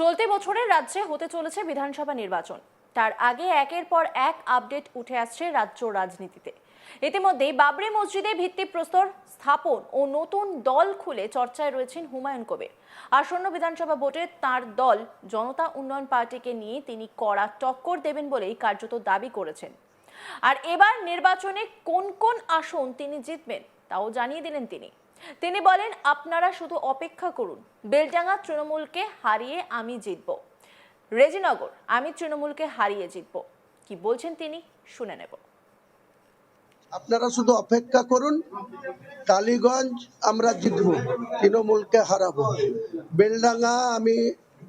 চলতি বছরের রাজ্যে হতে চলেছে বিধানসভা নির্বাচন। তার আগে একের পর এক আপডেট উঠে আসছে রাজ্য রাজনীতিতে। ইতিমধ্যেই বাবরি মসজিদে ভিত্তিপ্রস্তর স্থাপন ও নতুন দল খুলে চর্চায় রয়েছেন হুমায়ুন কবির। আসন্ন বিধানসভা ভোটে তার দল জনতা উন্নয়ন পার্টিকে নিয়ে তিনি কড়া টক্কর দেবেন বলেই কার্যত দাবি করেছেন। আর এবার নির্বাচনে কোন কোন আসন তিনি জিতবেন তাও জানিয়ে দিলেন তিনি বলেন, আপনারা শুধু অপেক্ষা করুন, বেলডাঙ্গা তৃণমূলকে হারিয়ে আমি জিতব, রেজিনগর আমি তৃণমূলকে হারিয়ে জিতব। কি বলছেন তিনি, শুনে নেব। আপনারা শুধু অপেক্ষা করুন, কালীগঞ্জ আমরা জিতব, তৃণমূলকে হারাবো, বেলডাঙ্গা আমি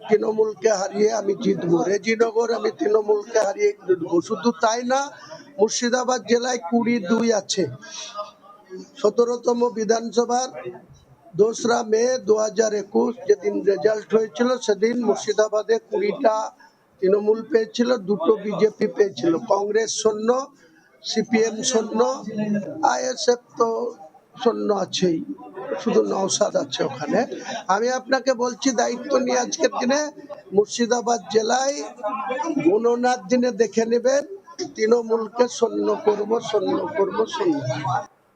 তৃণমূলকে হারিয়ে আমি জিতবো, রেজিনগর আমি তৃণমূলকে হারিয়ে জিতবো। শুধু তাই না, মুর্শিদাবাদ জেলায় 22 আছে। 17তম বিধানসভার 2রা মে 2021 যেদিন রেজাল্ট হয়েছিল, সেদিন মুর্শিদাবাদে 20টা তৃণমূল পেয়েছিল, 2টো বিজেপি পেয়েছিল। কংগ্রেস শূন্য, সিপিএম শূন্য, আইএসএফ তো শূন্য আছেই, শুধু নওশাদ আছে ওখানে। আমি আপনাকে বলছি দায়িত্ব নিয়ে, আজকের দিনে মুর্শিদাবাদ জেলায় গণনার দিনে দেখে নেবেন, তৃণমূলকে শূন্য করবো, শূন্য করবো, শূন্য।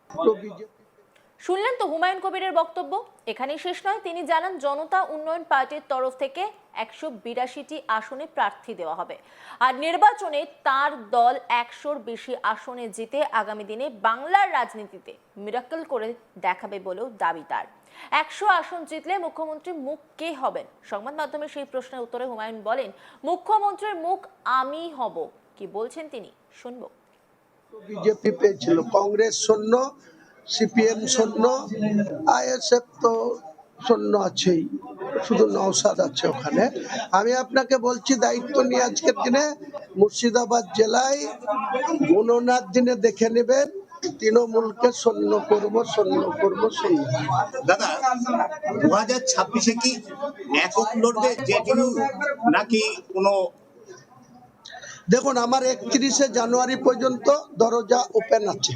তো বিজেপি শুনলেন তো হুমায়ুন কবিরের বক্তব্য। এখানেই শেষ নয়, তিনি জানান জনতা উন্নয়ন পার্টির তরফ থেকে 182টি আসনে প্রার্থী দেওয়া হবে। আর নির্বাচনে তার দল 100-র বেশি আসনে জিতে আগামী দিনে বাংলার রাজনীতিতে মিরাকল করে দেখাবে বলেও দাবি তার। 100 আসন জিতলে মুখ্যমন্ত্রীর মুখ কে হবেন? সংবাদ মাধ্যমে সেই প্রশ্নের উত্তরে হুমায়ুন বলেন, মুখ্যমন্ত্রীর মুখ আমি হব। কি বলছেন তিনি, শুনবো। বিজেপি পেয়েছিল, কংগ্রেস শূন্য, সিপিএম শূন্য, আইএসএফ তো শূন্য আছেই, শুধু নওশাদ আছে ওখানে। আমি আপনাকে বলছি দায়িত্ব নিয়ে, আজকের দিনে মুর্শিদাবাদ জেলায় গণনার দিনে দেখে নেবেন, তৃণমূলকে শূন্য করবো, শূন্য করবো, শূন্য। দাদা, 2026-এ কি একক লড়বে জেডিইউ নাকি কোনো? দেখুন, আমার 31শে জানুয়ারি পর্যন্ত দরজা ওপেন আছে।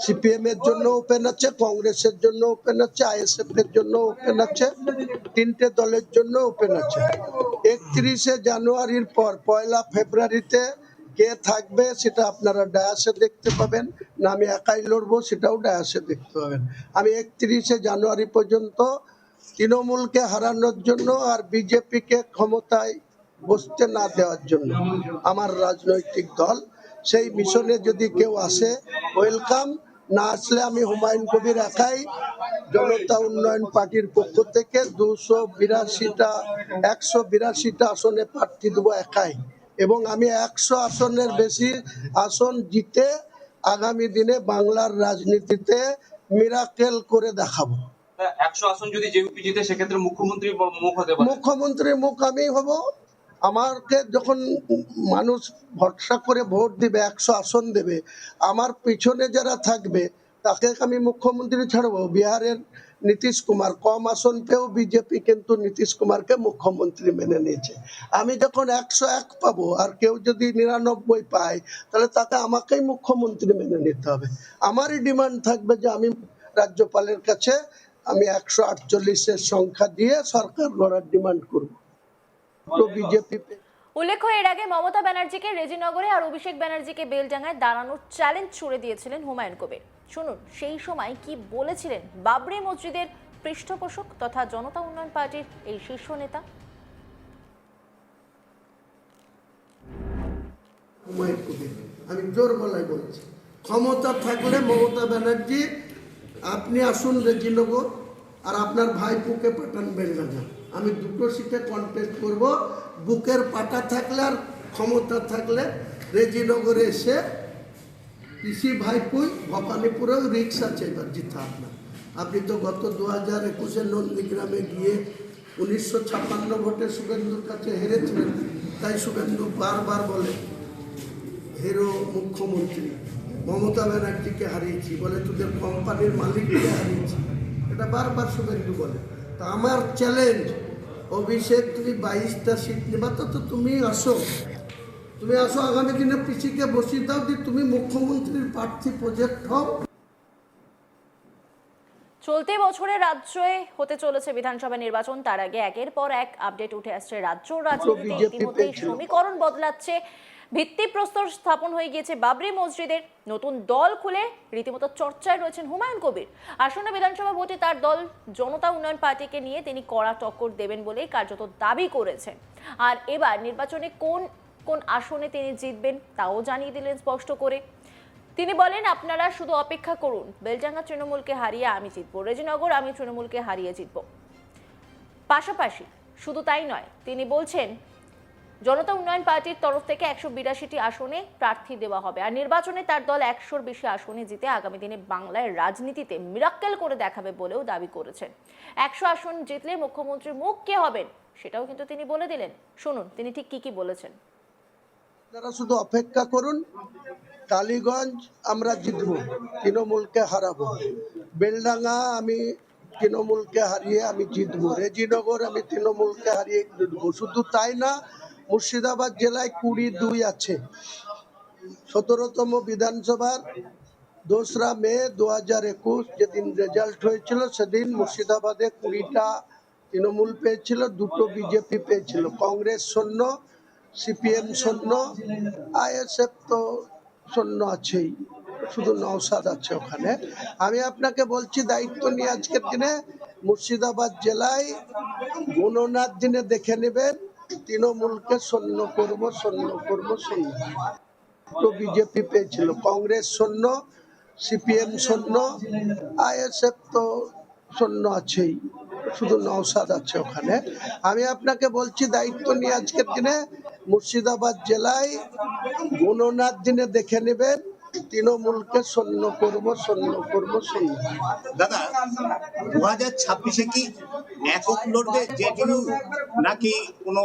সিপিএম এর জন্য ওপেন আছে, কংগ্রেসের জন্য ওপেন আছে, আইএসএফ এর জন্য ওপেন আছে, 3টে দলের জন্য ওপেন আছে। 31শে জানুয়ারির পর 1 ফেব্রুয়ারিতে কে থাকবে সেটা আপনারা ডায়াসে দেখতে পাবেন, না আমি একাই লড়বো সেটাও ডায়াসে দেখতে পাবেন। আমি 31শে জানুয়ারি পর্যন্ত তৃণমূলকে হারানোর জন্য আর বিজেপিকে ক্ষমতায় বসতে না দেওয়ার জন্য আমার রাজনৈতিক দল, সেই মিশনে যদি কেউ আসে ওয়েলকাম, না আসলে আমি হুমায়ুন কবির একাই জনতা উন্নয়ন পার্টির পক্ষ থেকে 182টা আসনে প্রার্থী দেবো একাই, এবং আমি 100 আসনের বেশি আসন জিতে আগামী দিনে বাংলার রাজনীতিতে মিরাকেল করে দেখাবো। 100 আসন যদি জেপি জিতে, সেক্ষেত্রে মুখ্যমন্ত্রীর মুখ হতে পারে। মুখ্যমন্ত্রীর মুখ আমি হব। আমাকে যখন মানুষ ভরসা করে ভোট দিবে, 100 আসন দেবে, আমার পিছনে যারা থাকবে তাকে আমি মুখ্যমন্ত্রী ছাড়বো। বিহারের নীতিশ কুমার কম আসন পেয়েও বিজেপি কিন্তু নীতিশ কুমারকে মুখ্যমন্ত্রী মেনে নিয়েছে। আমি যখন 101 পাবো আর কেউ যদি 99 পায়, তাহলে তাকে আমাকেই মুখ্যমন্ত্রী মেনে নিতে হবে। আমারই ডিমান্ড থাকবে যে আমি রাজ্যপালের কাছে আমি 148-এর সংখ্যা দিয়ে সরকার গড়ার ডিমান্ড করব। তো বিজেপি উল্লেখ্য, এর আগে মমতা ব্যানার্জিকে রেজিনগরে আর অভিষেক ব্যানার্জিকে বেলডাঙ্গায় দাঁড়ানোর চ্যালেঞ্জ ছুড়ে দিয়েছিলেন হুমায়ুন কবির। শুনুন সেই সময় কি বলেছিলেন বাবরি মসজিদের পৃষ্ঠপোষক তথা জনতা উন্নয়ন পার্টির এই শীর্ষ নেতা। হুমায়ুন কবির, আমি জোর গলায় বলছি, ক্ষমতা থাকলে মমতা ব্যানার্জি আপনি আসুন রেজিনগর, আর আপনার ভাইপুকে পাঠান বেলডাঙ্গা। আমি 2টো সিটে কন্টেস্ট করব। বুকের পাটা থাকলে আর ক্ষমতা থাকলে রেজিনগরে এসে পিসি ভাইপুই ভবানীপুরেও রিক্স আছে এবার জিতা আপনার। আপনি তো গত 2021-এ নন্দীগ্রামে গিয়ে 1956 ভোটে শুভেন্দুর কাছে হেরেছিলেন, তাই শুভেন্দু বারবার বলে হিরো মুখ্যমন্ত্রী মমতা ব্যানার্জিকে হারিয়েছি, বলে তোদের কোম্পানির মালিককে হারিয়েছি, এটা বারবার শুভেন্দু বলে। তা আমার চ্যালেঞ্জ, অভিষেক তুমি 22টা সিট নেবা, তো তুমি আসো, আগামী দিনে পিসিকে বসিয়ে দাও, যে তুমি মুখ্যমন্ত্রীর প্রার্থী প্রজেক্ট হও। চলতি বছরে রাজ্যে হতে চলেছে বিধানসভা নির্বাচন, তার আগে একের পর এক আপডেট উঠে আসছে রাজ্য রাজনীতিতে। বিজেপি ইতিমধ্যেই পেয়েছিল। সমীকরণ বদলাচ্ছে, ভিত্তিপ্রস্তর স্থাপন হয়ে গিয়েছে বাবরি মসজিদের, নতুন দল খুলে রীতিমতো চর্চায় রয়েছেন হুমায়ুন কবির। আসন্ন বিধানসভা ভোটে তার দল জনতা উন্নয়ন পার্টিকে নিয়ে তিনি কড়া টক্কর দেবেন বলেই কার্যত দাবি করেছেন। আর এবার নির্বাচনে কোন কোন আসনে তিনি জিতবেন তাও জানিয়ে দিলেন স্পষ্ট করে। তিনি বলেন, আপনারা শুধু অপেক্ষা করুন, বেলডাঙ্গা তৃণমূলকে হারিয়ে আমি জিতবো, রেজিনগর আমি তৃণমূলকে হারিয়ে জিতবো। পাশাপাশি শুধু তাই নয়, তিনি বলছেন জনতা উন্নয়ন পার্টির তরফ থেকে 182টি আসনে প্রার্থী দেওয়া হবে, আর নির্বাচনে তার দল 100-র বেশি আসনে জিতে আগামী দিনে বাংলার রাজনীতিতে মিরাক্কেল করে দেখাবে বলেও দাবি করেছেন। 100 আসন জিতলে মুখ্যমন্ত্রীর মুখ কে হবেন সেটাও কিন্তু তিনি বলে দিলেন। শুনুন তিনি ঠিক কি বলেছেন। আপনারা শুধু অপেক্ষা করুন, টালিগঞ্জ আমরা জিতবো, তৃণমূলকে হারাবো। বেলডাঙ্গা আমি তৃণমূলকে হারিয়ে আমি জিতবো, রেজিনগর আমি তৃণমূলকে হারিয়ে জিতবো। শুধু তাই না, মুর্শিদাবাদ জেলায় 22 আছে। 17তম বিধানসভার 2রা মে 2021 যেদিন রেজাল্ট হয়েছিল, সেদিন মুর্শিদাবাদে 20টা তৃণমূল পেয়েছিল, 2টো বিজেপি পেয়েছিল। কংগ্রেস শূন্য, সিপিএম শূন্য, আইএসএফ তো শূন্য আছেই, শুধু নওশাদ আছে ওখানে। আমি আপনাকে বলছি দায়িত্ব নিয়ে আজকের দিনে মুর্শিদাবাদ জেলায় গণনার দিনে দেখে নেবেন, তৃণমূলকে শূন্য করব, শূন্য করব, শূন্য। তো বিজেপি পেয়েছিল, কংগ্রেস শূন্য, সিপিএম শূন্য, আইএসএফ তো শূন্য আছেই, শুধু নওশাদ আছে ওখানে। আমি আপনাকে বলছি দায়িত্ব নিয়ে আজকের দিনে মুর্শিদাবাদ জেলায় গণনার দিনে দেখে নেবেন, তৃণমূলকে শূন্য করব, শূন্য করব, শূন্য। দাদা 2026-এ কি একক লড়বে জেডিইউ নাকি কোনো?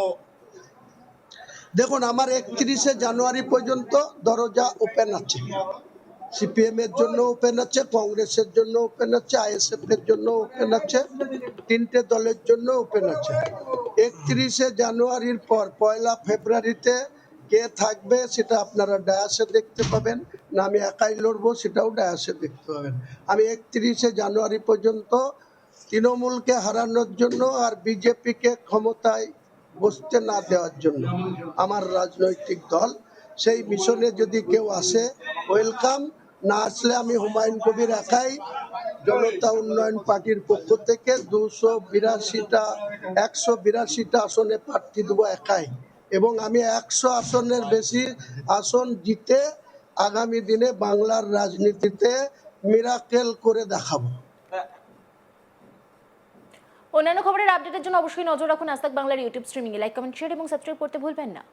দেখুন, আমার 31শে জানুয়ারি পর্যন্ত দরজা ওপেন আছে। সিপিএম এর জন্য ওপেন আছে, কংগ্রেসের জন্য ওপেন আছে, আইএসএফ এর জন্য ওপেন আছে, 3টে দলের জন্য ওপেন আছে। 31শে জানুয়ারির পর 1 ফেব্রুয়ারিতে কে থাকবে সেটা আপনারা ডায়াসে দেখতে পাবেন, না আমি একাই লড়বো সেটাও ডায়াসে দেখতে পাবেন। আমি 31শে জানুয়ারি পর্যন্ত তৃণমূলকে হারানোর জন্য আর বিজেপিকে ক্ষমতায় বসতে না দেওয়ার জন্য আমার রাজনৈতিক দল, সেই মিশনে যদি কেউ আসে ওয়েলকাম, না আসলে আমি হুমায়ুন কবির একাই জনতা উন্নয়ন পার্টির পক্ষ থেকে 182টা আসনে প্রার্থী দেবো একাই, এবং আমি 100 আসনের বেশি আসন জিতে আগামী দিনে বাংলার রাজনীতিতে মিরাকেল করে দেখাবো। অন্যান্য খবরের আপডেটের জন্য অবশ্যই নজর রাখুন আজ তাক বাংলার ইউটিউব স্ট্রিমিং এ। লাইক, কমেন্ট, শেয়ার এবং সাবস্ক্রাইব করতে ভুলবেন না।